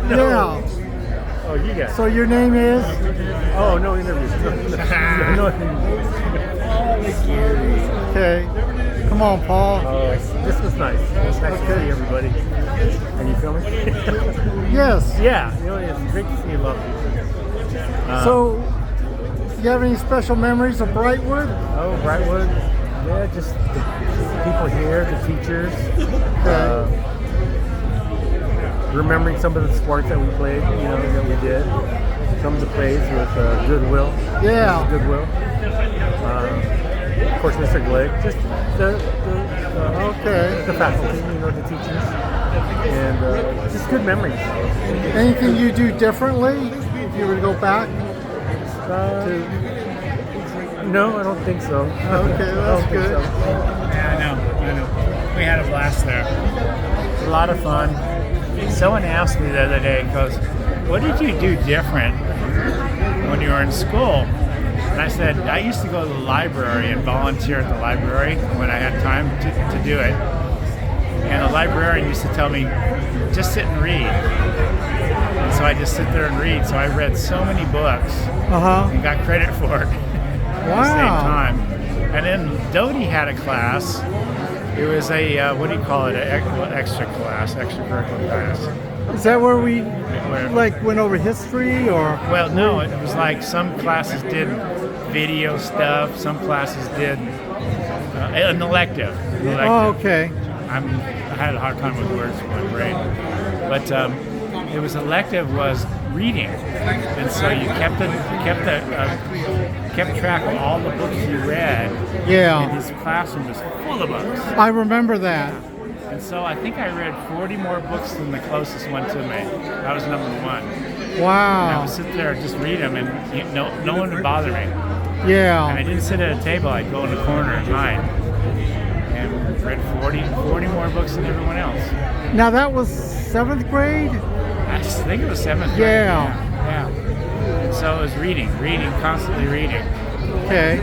Yeah. Oh, you guys. So your name is? Oh, no interviews. No. Okay. Come on, Paul. Oh, this was nice. It was nice to see everybody. Are you filming? Yes. Yeah, it's great to see you, lovely. So, you have any special memories of Brightwood? Oh, Brightwood. Yeah, just the people here, the teachers. Remembering some of the sports that we played, that we did. Some of the plays with Goodwill. Yeah. Goodwill. Of course, Mr. Glegg. Just the faculty, the teachers. And just good memories. Anything you do differently if you were to go back? No, I don't think so. Okay, that's good. So. Yeah, I know. We had a blast there. It was a lot of fun. Someone asked me the other day, goes, what did you do different when you were in school? And I said, I used to go to the library and volunteer at the library when I had time to do it. And the librarian used to tell me, just sit and read. And so I just sit there and read. So I read so many books and got credit for it at the same time. And then Dodie had a class. It was a, what do you call it, extracurricular class. Is that where we went over history or? Well, no, it was like some classes did video stuff, some classes did an elective. Oh, okay. I had a hard time with words in my brain. But it was elective was reading. And so you kept track of all the books you read. Yeah. And his classroom was full of books. I remember that. And so I think I read 40 more books than the closest one to me. That was number one. Wow. And I would sit there and just read them, and no one would bother me. Yeah. And I didn't sit at a table. I'd go in the corner and hide. And read 40 more books than everyone else. Now that was 7th grade? I think it was 7th grade. Yeah. And so it was reading, constantly reading. Okay.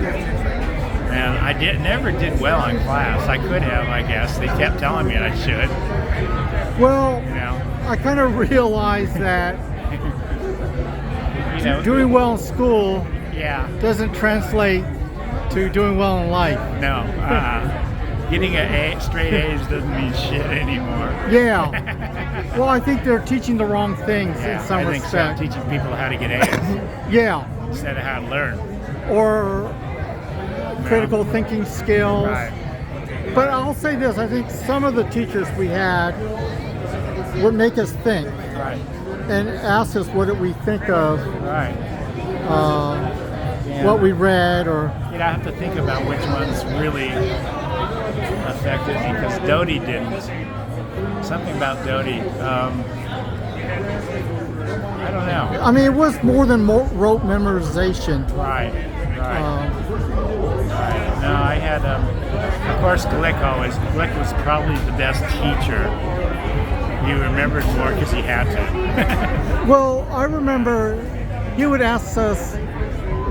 And I never did well in class. I could have, I guess. They kept telling me I should. Well, I kind of realized that doing well in school doesn't translate to doing well in life. No. Getting straight A's doesn't mean shit anymore. Yeah. Well, I think they're teaching the wrong things in some respect. I think so. Teaching people how to get A's. Yeah. Instead of how to learn. Or critical thinking skills. Right. But I'll say this, I think some of the teachers we had would make us think. Right. And ask us what did we think of. Right. What we read or. I have to think about which ones really affected me because Dodie didn't. Something about Dodie. I don't know. I mean, it was more than rote memorization. Right. No, I had, of course, Glick was probably the best teacher. He remembered more because he had to. Well, I remember he would ask us,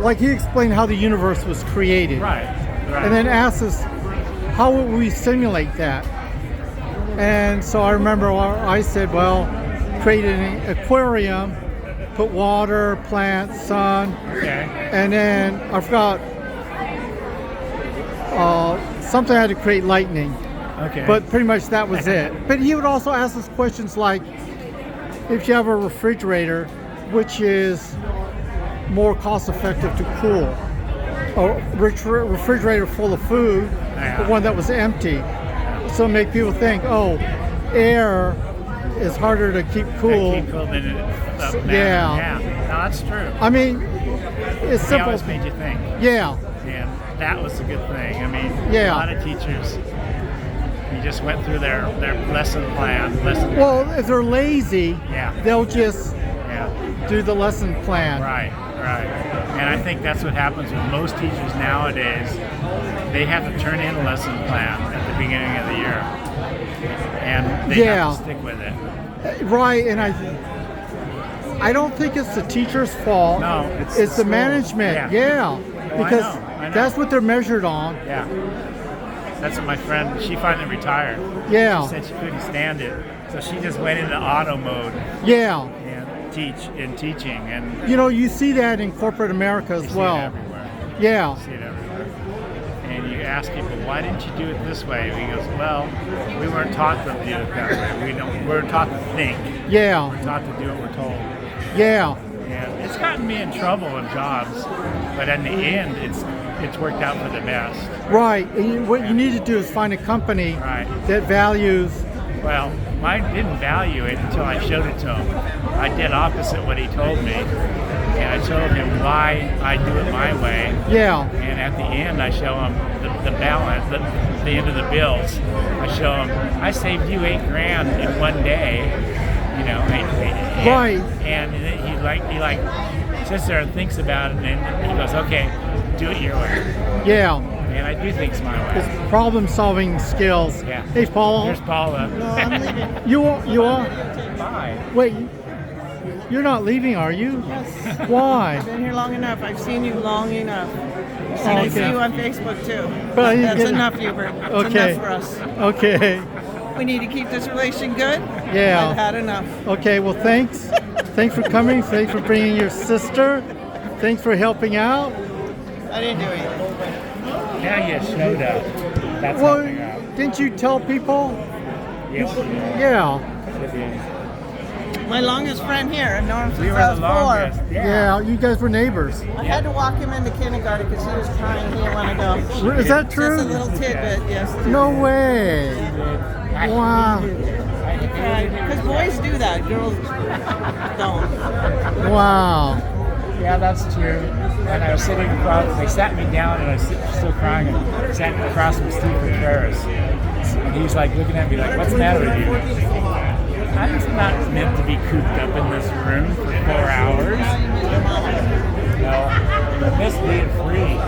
like he explained how the universe was created. Right. And then ask us, how would we simulate that? And so I remember I said, well, create an aquarium, put water, plants, sun, and then I forgot, something I had to create lightning. Okay. But pretty much that was it. But he would also ask us questions like, if you have a refrigerator, which is more cost effective to cool? A refrigerator full of food, or one that was empty. So make people think, oh, air is harder to keep cool. Keep cool than Yeah. No, that's true. I mean, it's simple. They always made you think. Yeah. And that was a good thing. I mean, a Yeah. lot of teachers, you just went through their lesson plan. Well, if they're lazy, they'll just do the lesson plan. Right. And I think that's what happens with most teachers nowadays. They have to turn in a lesson plan at the beginning of the year. And they have to stick with it. Right, and I don't think it's the teacher's fault. No, it's the management. Yeah. Because I know. that's what they're measured on. Yeah. That's what my friend, she finally retired. Yeah. She said she couldn't stand it. So she just went into auto mode. Yeah. teaching, and You know, you see that in corporate America as you see it well. everywhere. Yeah. You see it everywhere. And you ask people, why didn't you do it this way? And he goes, well, we weren't taught to do it that way. We're taught to think. Yeah. We're taught to do what we're told. Yeah. And it's gotten me in trouble in jobs, but in the end, it's worked out for the best. Right. And what you need to do is find a company Right. that values. Well, mine didn't value it until I showed it to him. I did opposite what he told me, and I showed him why I do it my way. Yeah. And at the end, I show him the balance, the end of the bills. I show him I saved you $8,000 in one day. You know, and, Right. And he sits there and thinks about it, and then he goes, "Okay, do it your way." Yeah. And I do things my way. It's problem-solving skills. Yeah. Hey, Paula. Here's Paula. No, I'm leaving. You are. Bye. Wait. You're not leaving, are you? Yes. Why? I've been here long enough. I've seen you long enough. Oh, And I see okay. you on Facebook too. But you That's get- enough, Hubert. That's Okay. enough for us. Okay. We need to keep this relation good. Yeah. I've had enough. Okay. Well, thanks. Thanks for coming. Thanks for bringing your sister. Thanks for helping out. I didn't do anything. Now you showed up. That's Well, helping out. didn't you tell people? Yes, you did. Yeah. Should be. My longest friend here. I've known him We since were I the was longest. 4. Yeah. You guys were neighbors. I had to walk him into kindergarten because he was crying. He didn't want to go. Is that Just a true? little tidbit, yes. No way. Wow. Because boys do that, girls don't. Wow. Yeah, that's true. And I was sitting across, they sat me down, and I was still crying, and sat across from Steve Contreras. And he's like looking at me like, what's the matter with you? I'm not meant to be cooped up in this room for 4 hours. No, I miss being free.